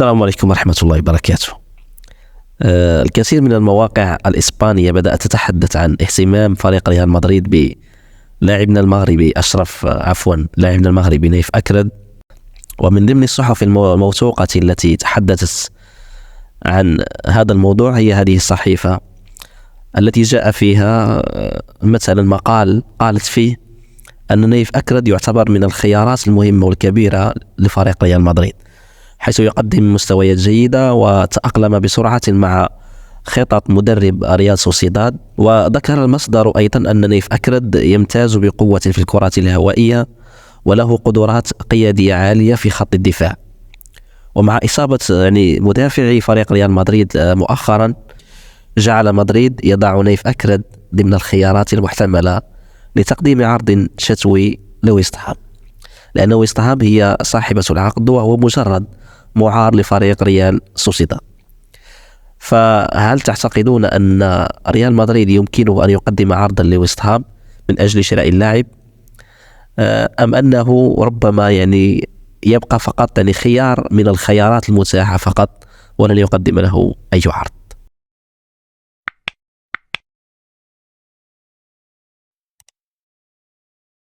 السلام عليكم ورحمة الله وبركاته. الكثير من المواقع الإسبانية بدأت تتحدث عن اهتمام فريق ريال مدريد بلاعبنا المغربي لاعبنا المغربي نايف أكرد. ومن ضمن الصحف الموثوقة التي تحدثت عن هذا الموضوع هي هذه الصحيفة التي جاء فيها مثلا مقال قالت فيه أن نايف أكرد يعتبر من الخيارات المهمة والكبيرة لفريق ريال مدريد، حيث يقدم مستويات جيدة وتأقلم بسرعة مع خطط مدرب ريال سوسيداد. وذكر المصدر أيضا أن نايف أكرد يمتاز بقوة في الكرات الهوائية وله قدرات قيادية عالية في خط الدفاع. ومع إصابة مدافعي فريق ريال مدريد مؤخرا، جعل مدريد يضع نايف أكرد ضمن الخيارات المحتملة لتقديم عرض شتوي لويست هام، لأن ويست هام هي صاحبة العقد وهو مجرد معار لفريق ريال سوسيداد. فهل تعتقدون أن ريال مدريد يمكنه أن يقدم عرضا لويست هام من أجل شراء اللاعب، أم أنه ربما يبقى فقط خيار من الخيارات المتاحة فقط ولن يقدم له أي عرض؟